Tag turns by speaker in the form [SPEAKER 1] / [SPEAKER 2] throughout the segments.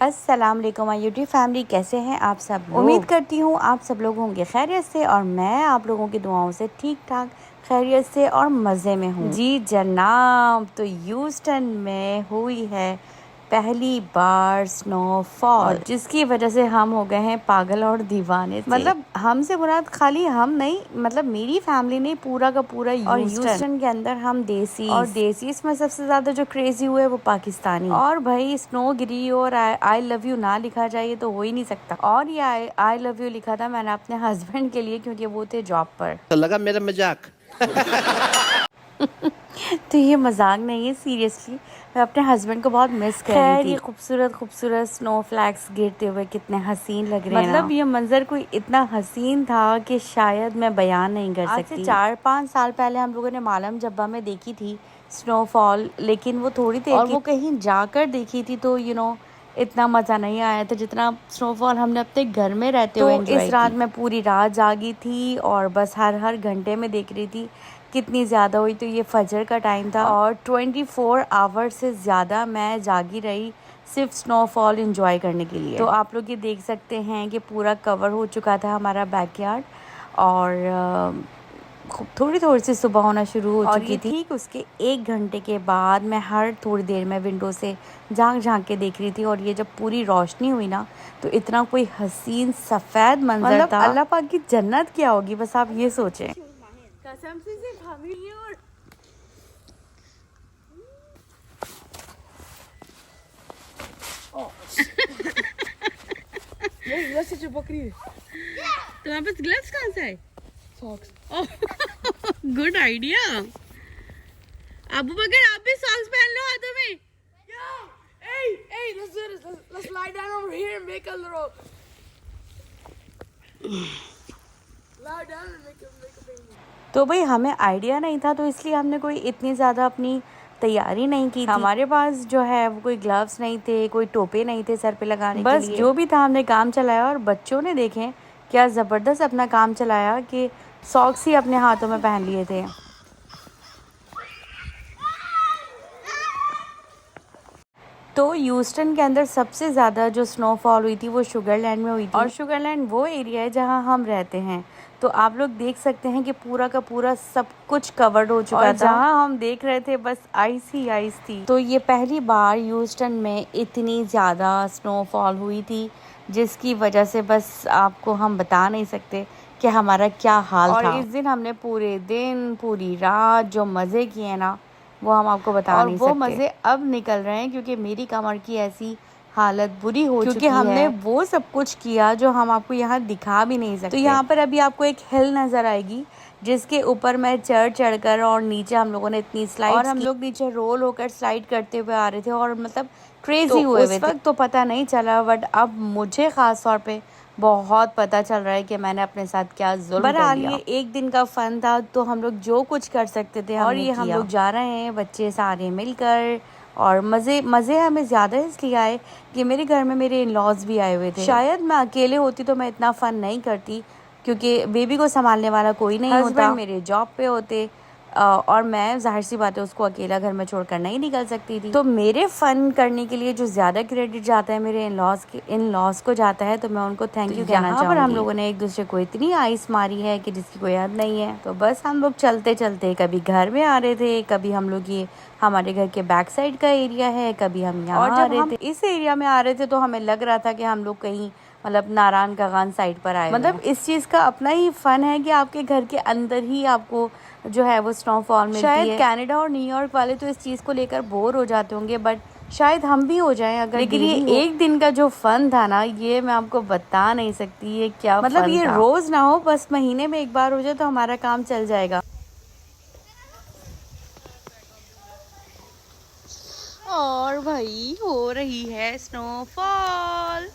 [SPEAKER 1] अस्सलाम वालेकुम my YouTube family, कैसे हैं आप सब लोग। उम्मीद करती हूँ आप सब लोग होंगे खैरियत से और मैं आप लोगों की दुआओं से ठीक ठाक खैरियत से और मज़े में हूँ। जी जनाब, तो ह्यूस्टन में हुई है पहली बार स्नोफॉल, जिसकी वजह से हम हो गए हैं पागल और दीवाने। मतलब हमसे मुराद खाली हम नहीं, मतलब मेरी फैमिली नहीं, पूरा का पूरा ह्यूस्टन के अंदर हम देसी, और देसी में सबसे ज्यादा जो क्रेजी हुए वो पाकिस्तानी। और भाई स्नो गिरी और आई लव यू ना लिखा जाए तो हो ही नहीं सकता। और ये आई लव यू लिखा था मैंने अपने हस्बैंड के लिए, क्योंकि वो थे जॉब पर।
[SPEAKER 2] तो लगा मेरा मजाक।
[SPEAKER 1] तो ये मजाक नहीं है, सीरियसली मैं अपने हस्बैंड को बहुत मिस कर रही थी। ये खूबसूरत खूबसूरत स्नो फ्लैक्स गिरते हुए कितने हसीन लग रहे हैं। मतलब ये मंजर कोई इतना हसीन था कि शायद मैं बयान नहीं कर सकती। आज से 4-5 साल पहले हम लोगों ने मालम जब्बा में देखी थी स्नोफॉल, लेकिन वो थोड़ी देर और वो कहीं जाकर देखी थी, तो इतना मज़ा नहीं आया था जितना स्नोफॉल हमने अपने घर में रहते हुए एंजॉय किया। इस रात मैं पूरी रात जागी थी और बस हर घंटे में देख रही थी कितनी ज़्यादा हुई। तो ये फजर का टाइम था और 24 आवर्स से ज़्यादा मैं जागी रही सिर्फ स्नोफॉल एंजॉय करने के लिए। तो आप लोग ये देख सकते हैं कि पूरा कवर हो चुका था हमारा बैकयार्ड और थोड़ी थोड़ी सी सुबह होना शुरू हो चुकी थी। ठीक उसके 1 घंटे के बाद मैं हर थोड़ी देर में विंडो से झांक के देख रही थी, और ये जब पूरी रोशनी हुई ना तो इतना कोई हसीन सफ़ेद मंजर था। अल्लाह पाक की जन्नत क्या होगी, बस आप ये सोचें। कसम से सिर्फ हम ही और तुम्हारे पास ग्लव्स कहाँ से आए? Good idea. अबू बकर आप भी सॉक्स पहन लो हाथों में।
[SPEAKER 3] Hey, let's do this. Let's lie down over here and make a little. Lie down and make a baby.
[SPEAKER 1] तो भाई हमें आइडिया नहीं था, तो इसलिए हमने कोई इतनी ज़्यादा अपनी तैयारी नहीं की थी। हमारे पास जो है वो कोई ग्लव्स नहीं थे, कोई टोपे नहीं थे सर पे लगाने के लिए। बस जो भी था हमने काम चलाया, और बच्चों ने देखें क्या ज़बरदस्त अपना काम चलाया कि सॉक्स ही अपने हाथों में पहन लिए थे। तो ह्यूस्टन के अंदर सबसे ज़्यादा जो स्नोफॉल हुई थी वो शुगरलैंड में हुई थी, और शुगरलैंड वो एरिया है जहां हम रहते हैं। तो आप लोग देख सकते हैं कि पूरा का पूरा सब कुछ कवर्ड हो चुका था। जहां हम देख रहे थे बस आइस ही आइस थी। तो ये पहली बार ह्यूस्टन में इतनी ज़्यादा स्नोफॉल हुई थी, जिसकी वजह से बस आपको हम बता नहीं सकते कि हमारा क्या हाल था। और इस दिन हमने पूरे दिन पूरी रात जो मज़े किए ना, वो हम आपको बता नहीं सकते। और वो मज़े अब निकल रहे हैं क्योंकि मेरी कमर की ऐसी हालत बुरी हो चुकी है, क्योंकि हमने वो सब कुछ किया जो हम आपको यहाँ दिखा भी नहीं सकते। तो यहाँ पर अभी आपको एक हिल नज़र आएगी जिसके ऊपर मैं चढ़ कर, और नीचे हम लोगों ने इतनी स्लाइड, और हम लोग नीचे रोल होकर स्लाइड करते हुए आ रहे थे, और मतलब क्रेजी हुए उस वक्त तो पता नहीं चला, बट अब मुझे ख़ास तौर पे बहुत पता चल रहा है कि मैंने अपने साथ क्या जुल्म कर लिया। ये एक दिन का फन था, तो हम लोग जो कुछ कर सकते थे और ये हम लोग जा रहे हैं बच्चे सारे मिलकर, और मज़े हमें ज़्यादा इसलिए आए कि मेरे घर में मेरे इन-लॉज भी आए हुए थे। शायद मैं अकेले होती तो मैं इतना फ़न नहीं करती, क्योंकि बेबी को संभालने वाला कोई नहीं होता, मेरे जॉब पे होते, और मैं जाहिर सी बात है उसको अकेला घर में छोड़कर नहीं निकल सकती थी। तो मेरे फ़न करने के लिए जो ज़्यादा क्रेडिट जाता है मेरे इन-लॉज को जाता है, तो मैं उनको थैंक यू कहना चाहूँगी। पर हम लोगों ने एक दूसरे को इतनी आइस मारी है कि जिसकी कोई हद नहीं है। तो बस हम लोग चलते चलते कभी घर में आ रहे थे, कभी हम लोग ये हमारे घर के बैक साइड का एरिया है, कभी हम यहाँ आ रहे थे। इस एरिया में आ रहे थे तो हमें लग रहा था कि हम लोग कहीं मतलब नारायण कागान साइड पर आए। मतलब इस चीज़ का अपना ही फ़न है कि आपके घर के अंदर ही आपको जो है वो स्नोफॉल मिलती है। शायद कनाडा और न्यूयॉर्क वाले तो इस चीज़ को लेकर बोर हो जाते होंगे, बट शायद हम भी हो जाएं अगर। लेकिन ये एक दिन का जो फन था ना, ये मैं आपको बता नहीं सकती ये क्या मतलब ये रोज ना हो, बस महीने में एक बार हो जाए तो हमारा काम चल जाएगा। और भाई हो रही है स्नोफॉल।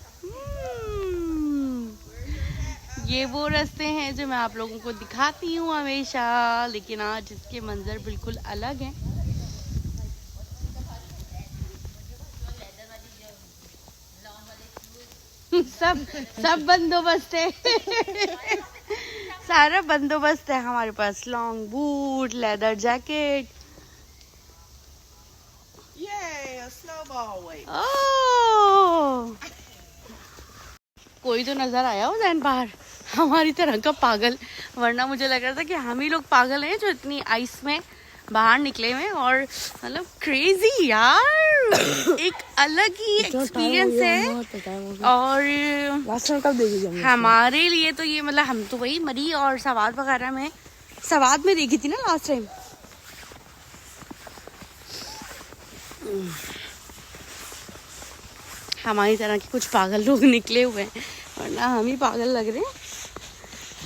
[SPEAKER 1] ये वो रास्ते हैं जो मैं आप लोगों को दिखाती हूँ हमेशा, लेकिन आज इसके मंजर बिल्कुल अलग हैं। सब बंदोबस्त है। सारा बंदोबस्त है हमारे पास, long boot, leather jacket.
[SPEAKER 2] Yeah, a snowball wait.
[SPEAKER 1] Oh कोई तो नजर आया हो जैन बाहर हमारी तरह का पागल, वरना मुझे लग रहा था कि हम ही लोग पागल हैं जो इतनी आइस में बाहर निकले हुए, और मतलब क्रेजी यार, एक अलग ही एक्सपीरियंस है। और
[SPEAKER 3] कब देखी
[SPEAKER 1] हमारे लिए तो ये मतलब हम तो वही मरी और सवाद वगैरह में, सवाद में देखी थी ना लास्ट टाइम। हमारी तरह के कुछ पागल लोग निकले हुए हैं, वरना हम ही पागल लग रहे हैं।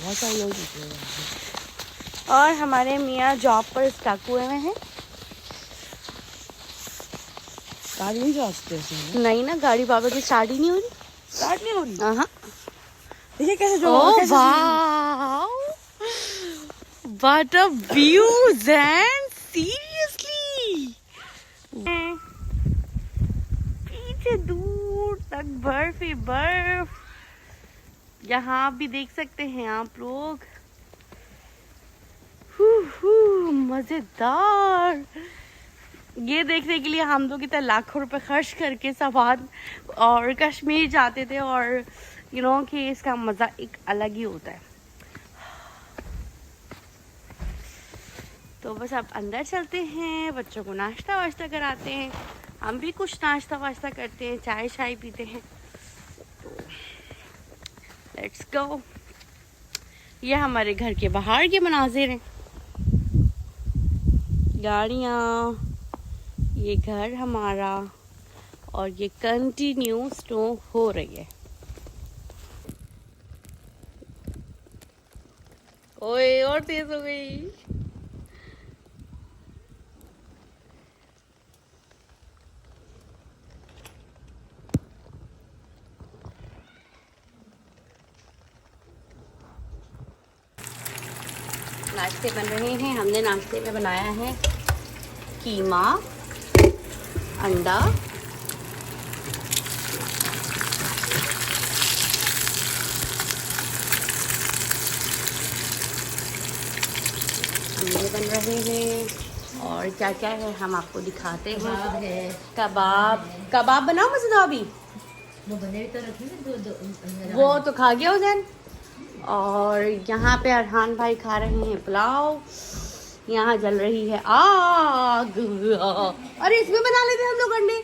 [SPEAKER 3] बहुत सारे लोग निकले हुए हैं।
[SPEAKER 1] और हमारे मियाँ जॉब पर स्टक हुए हैं।
[SPEAKER 3] गाड़ी नहीं चलाते हैं?
[SPEAKER 1] नहीं ना, गाड़ी बाबा की स्टार्ट ही नहीं हो रही।
[SPEAKER 3] स्टार्ट नहीं हो रही?
[SPEAKER 1] हाँ।
[SPEAKER 3] देखिए कैसे जो
[SPEAKER 1] oh wow, what a view Zain, seriously. पीछे दूर तक बर्फ ही बर्फ, यहाँ भी देख सकते हैं आप लोग। मजेदार। ये देखने के लिए हम लोग इतना लाखों रुपए खर्च करके सवाद और कश्मीर जाते थे, और यू नो कि इसका मजा एक अलग ही होता है। तो बस अब अंदर चलते हैं, बच्चों को नाश्ता वाश्ता कराते हैं, हम भी कुछ नाश्ता वाश्ता करते हैं, चाय शाय पीते हैं। तो लेट्स गो। ये हमारे घर के बाहर के मनाजिर हैं, गाड़ियाँ, ये घर हमारा, और ये कंटिन्यू स्नो हो रही है। ओए और तेज हो गई। नाश्ते बन रहे हैं, हमने नाश्ते में बनाया है कीमा, अंडा, अंडे बन रहे हैं, और क्या क्या है हम आपको दिखाते हैं। कबाब, कबाब बनाओ मज़ेदार। अभी वो तो खा गया उधर। और यहाँ पे अरहान भाई खा रहे हैं पुलाव, यहाँ जल रही है आग। अरे इसमें बना लेते हम लोग अंडे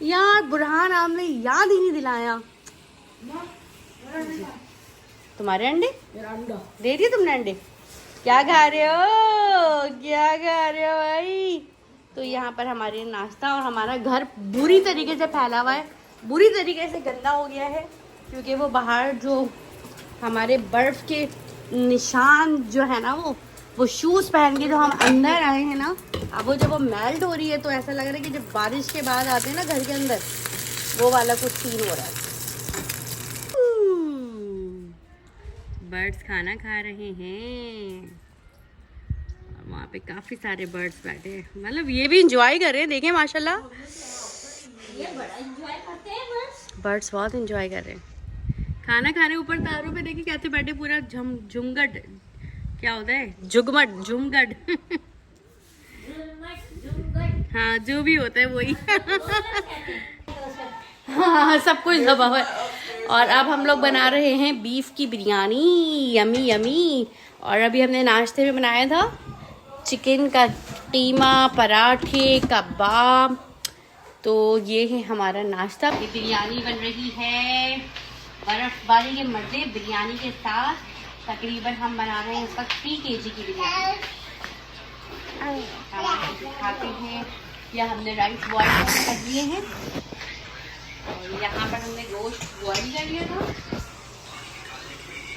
[SPEAKER 1] यार, बुरहान आपने याद ही नहीं दिलाया। तुम्हारे अंडे दे दिए तुमने अंडे? क्या खा रहे हो, क्या खा रहे हो भाई? तो यहाँ पर हमारे नाश्ता, और हमारा घर बुरी तरीके से फैला हुआ है, बुरी तरीके से गंदा हो गया है, क्योंकि वो बाहर जो हमारे बर्फ के निशान जो है ना, वो शूज़ पहन के जो हम अंदर आए हैं ना, अब वो जब वो मेल्ट हो रही है तो ऐसा लग रहा है कि जब बारिश के बाद आते हैं ना घर के अंदर, वो वाला कुछ सीन हो रहा है। बर्ड्स खाना खा रहे हैं, और वहाँ पे काफ़ी सारे बर्ड्स बैठे हैं, मतलब ये भी इंजॉय कर रहे हैं। देखें माशाल्लाह, ये बड़ा इंजॉय करते हैं बर्ड्स, बहुत इंजॉय कर रहे हैं खाना खा रहे हैं। ऊपर तारों पे देखिए कैसे बैठे, पूरा झुमगट, क्या होता है, जुगमट, झुमगट हाँ जो भी होता है वही हाँ सब कुछ दबा हुआ है। और अब हम लोग बना रहे हैं बीफ की बिरयानी, यमी यमी। और अभी हमने नाश्ते में बनाया था चिकन का कीमा, पराठे, कबाब। तो ये है हमारा नाश्ता। ये बिरयानी बन रही है बर्फबारी के मजे बिरयानी के साथ। तकरीबन हम बना रहे हैं इस वक्त 3 kg की बिरयानी। खाते हैं, या हमने राइस बॉयल कर दिए हैं, और यहाँ पर हमने गोश्त बॉयल कर लिया था,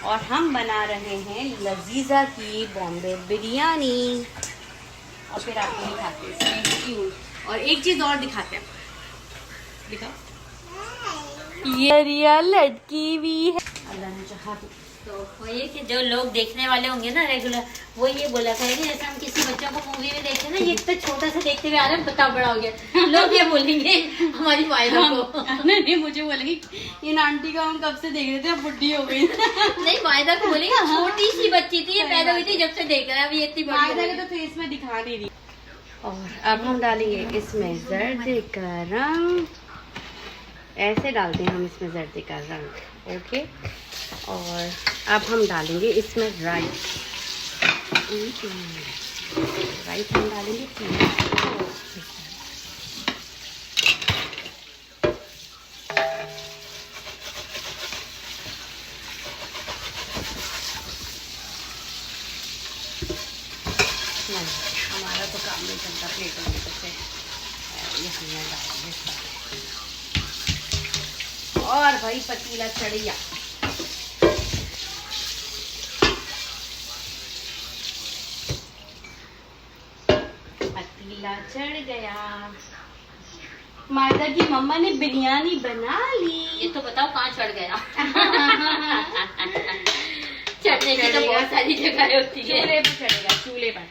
[SPEAKER 1] और हम बना रहे हैं लजीजा की बॉम्बे बिरयानी। और फिर आपको दिखाते हैं, और एक चीज़ और दिखाते हैं, दिखाओ, ये रिया लड़की भी है, अल्लाह ने चाहा
[SPEAKER 2] तो वही कि जो लोग देखने वाले होंगे ना रेगुलर, वो ये बोला करेंगे जैसे हम किसी बच्चों को मूवी में देखते हैं ना, ये इतना छोटा सा देखते हुए आ रहा है, बता बड़ा हो गया, लोग ये बोलेंगे हमारी वायदा को।
[SPEAKER 1] नहीं मुझे बोलेंगे इन आंटी को हम कब से देख रहे थे, अब बुढ़ी हो गई
[SPEAKER 2] नहीं वायदा को बोलेंगे छोटी सी बच्ची थी, ये पैदा हुई थी जब से देख रहा है, अभी इतनी बड़ी
[SPEAKER 1] तो फेस में दिखा नहीं रही। और अब हम डालेंगे इसमें जर्द का रंग, ऐसे डालते हैं हम इसमें जर्दे का रंग। ओके, और अब हम डालेंगे इसमें राइस। राइस हम डालेंगे 3। हमारा तो काम नहीं चलता प्लेटों में से, ये हमने डालेंगे सारे। और भाई पतीला चढ़िया, पतीला चढ़ गया। मायदा की मम्मा ने बिरयानी बना ली।
[SPEAKER 2] ये तो बताओ कहाँ चढ़ गया। चढ़ने की तो बहुत सारी जगह होती है।
[SPEAKER 1] चूल्हे पर चढ़ेगा, चूल्हे पर।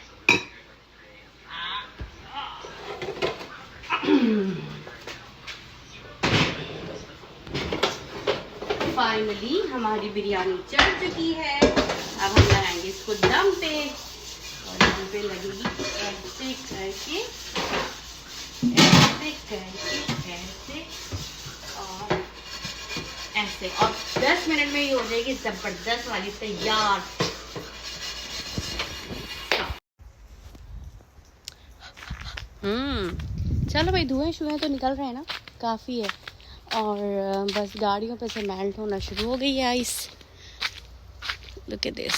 [SPEAKER 1] फाइनली हमारी बिरयानी चढ़ चुकी है। अब हम लगाएंगे इसको दम पे, और दम पे लगेगी ऐसे करके, ऐसे करके, ऐसे और ऐसे, और 10 मिनट में ये हो जाएगी जबरदस्त वाली तैयार। चलो भाई, धुएं शुएं तो निकल रहे हैं ना, काफ़ी है। और बस गाड़ियों पे से मेल्ट होना शुरू हो गई है आइस। Look at this.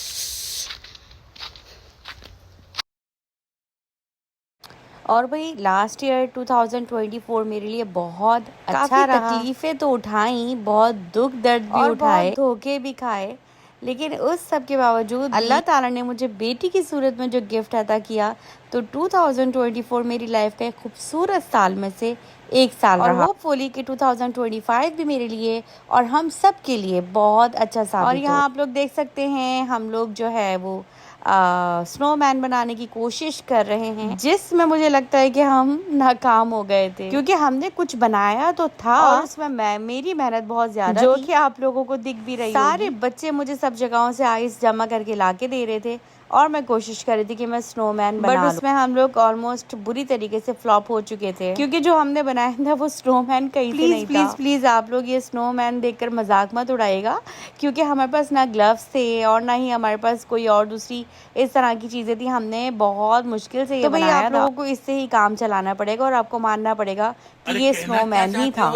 [SPEAKER 1] और भाई लास्ट ईयर 2024 मेरे लिए बहुत अच्छा रहा। तकलीफें तो उठाई, बहुत दुख दर्द भी उठाए, धोखे भी खाए, लेकिन उस सब के बावजूद अल्लाह ताला ने मुझे बेटी की सूरत में जो गिफ्ट अता किया, तो 2024 मेरी लाइफ का एक खूबसूरत साल में से एक साल रहा। और होपफुली कि 2025 भी मेरे लिए और हम सब के लिए बहुत अच्छा साल। और यहाँ आप लोग देख सकते हैं, हम लोग जो है वो स्नोमैन बनाने की कोशिश कर रहे हैं, जिसमें मुझे लगता है कि हम नाकाम हो गए थे, क्योंकि हमने कुछ बनाया तो था और उसमें मेरी मेहनत बहुत ज्यादा, जो कि आप लोगों को दिख भी रही। सारे बच्चे मुझे सब जगहों से आइस जमा करके लाके दे रहे थे, और मैं कोशिश कर रही थी कि मैं स्नोमैन बना लूं। बट उसमें हम लोग ऑलमोस्ट बुरी तरीके से फ्लॉप हो चुके थे, क्योंकि जो हमने बनाया था वो स्नोमैन कहीं से नहीं था। प्लीज आप लोग ये स्नोमैन देखकर मजाक मत उड़ाइएगा, क्योंकि हमारे पास ना ग्लव्स थे और ना ही हमारे पास कोई और दूसरी इस तरह की चीजें थी। हमने बहुत मुश्किल से ये बनाया था। आप लोगों को इससे ही काम चलाना पड़ेगा और आपको मानना पड़ेगा कि ये स्नोमैन ही था।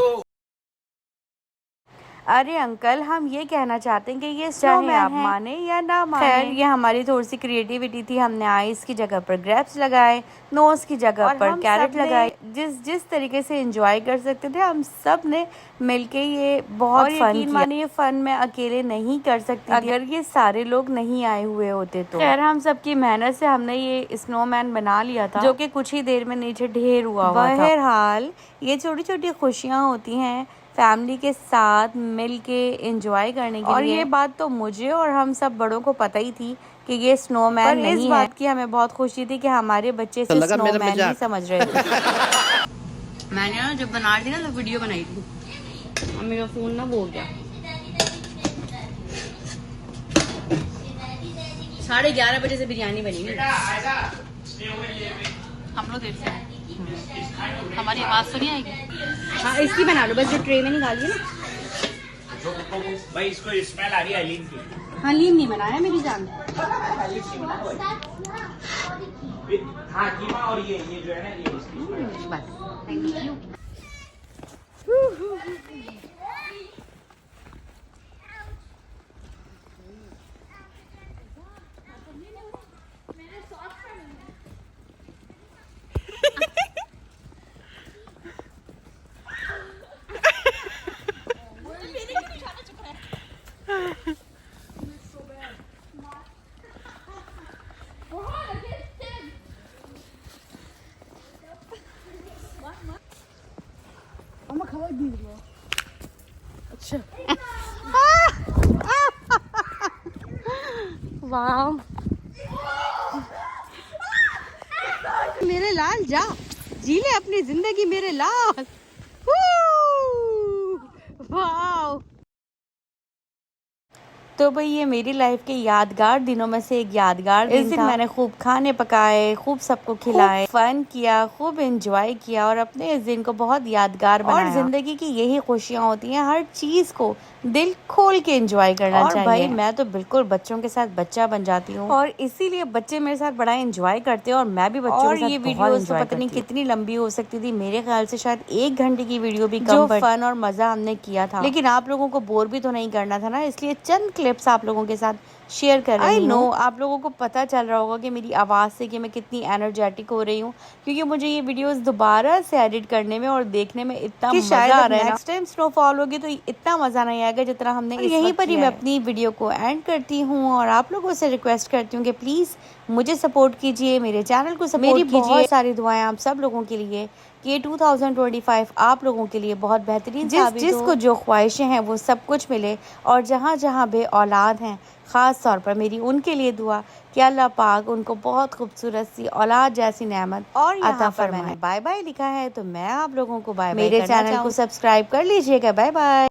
[SPEAKER 1] अरे अंकल, हम ये कहना चाहते हैं कि ये स्नोमैन है, आप माने या ना माने। खैर, ये हमारी थोड़ी सी क्रिएटिविटी थी। हमने आइस की जगह पर ग्रेप्स लगाए, नोज की जगह पर कैरेट लगाए। जिस तरीके से एंजॉय कर सकते थे, हम सब ने मिलके ये बहुत फन किया। माने ये फन मैं अकेले नहीं कर सकती अगर ये सारे लोग नहीं आए हुए होते तो। खैर, हम सबकी मेहनत से हमने ये स्नोमैन बना लिया था, जो कि कुछ ही देर में नीचे ढेर हुआ था। बहरहाल, ये छोटी छोटी खुशियाँ होती हैं फैमिली के साथ मिलके एंजॉय करने के लिए। और ये बात तो मुझे और हम सब बड़ों को पता ही थी कि ये स्नोमैन नहीं है। इस बात की हमें बहुत खुशी थी कि हमारे बच्चे से स्नोमैन ही समझ रहे थे। मैंने ना जब बना रही थी ना, तो वीडियो बनाई थी, और मेरा फोन ना वो हो गया। 11:30 बजे से बिरयानी बनी है। हम लोग देर से आए, हमारी आवाज तो नहीं आएगी। हाँ, इसकी बना लो बस, जो ट्रे में निकालिए ना।
[SPEAKER 4] भाई इसको स्मेल आ रही है लीम की।
[SPEAKER 1] हाँ, लीम नहीं बनाया मेरी जान।
[SPEAKER 4] हाँ, कीमा और ये जो है ना, ये इसकी
[SPEAKER 1] बस। Thank you. अच्छा। वाह, मेरे लाल जा, जी ले अपनी जिंदगी मेरे लाल। वाह। तो भाई ये मेरी लाइफ के यादगार दिनों में से एक यादगार दिन था। मैंने खूब खाने पकाए, खूब सबको खिलाए, फन किया, खूब एंजॉय किया और अपने इस दिन को बहुत यादगार बनाया। और जिंदगी की यही खुशियाँ होती हैं, हर चीज को दिल खोल के एंजॉय करना चाहिए। और भाई मैं तो बिल्कुल बच्चों के साथ बच्चा बन जाती हूँ और इसीलिए बच्चे मेरे साथ बड़ा एंजॉय करते हैं और मैं भी बच्चों के साथ ये वीडियो तो पता नहीं कितनी लंबी हो सकती थी, मेरे ख्याल से शायद 1 घंटे की वीडियो भी कम। जो फन और मजा हमने किया था, लेकिन आप लोगों को बोर भी तो नहीं करना था ना, इसलिए चंद क्लिप्स आप लोगों के साथ शेयर कर रही हूँ। आई नो आप लोगों को पता चल रहा होगा कि मेरी आवाज़ से कि मैं कितनी एनर्जेटिक हो रही हूँ, क्योंकि मुझे ये वीडियोस दोबारा से एडिट करने में और देखने में इतना मजा आ रहा है। नेक्स्ट टाइम स्नोफॉल होगी तो इतना मजा नहीं आएगा जितना हमने यहीं पर ही। मैं अपनी वीडियो को एंड करती हूँ और आप लोगों से रिक्वेस्ट करती हूँ कि प्लीज़ मुझे सपोर्ट कीजिए, मेरे चैनल को सपोर्ट कीजिए। बहुत सारी दुआएं आप सब लोगों के लिए कि 2025 आप लोगों के लिए बहुत बेहतरीन जिसको जो ख्वाहिशें हैं वो सब कुछ मिले। और जहाँ जहाँ बे औलाद हैं, ख़ास तौर पर मेरी उनके लिए दुआ कि अल्लाह पाक उनको बहुत खूबसूरत सी औलाद जैसी नेमत और अता फरमाए। बाय बाय लिखा है तो मैं आप लोगों को बाय बाय। मेरे चैनल को सब्सक्राइब कर लीजिएगा। Bye bye.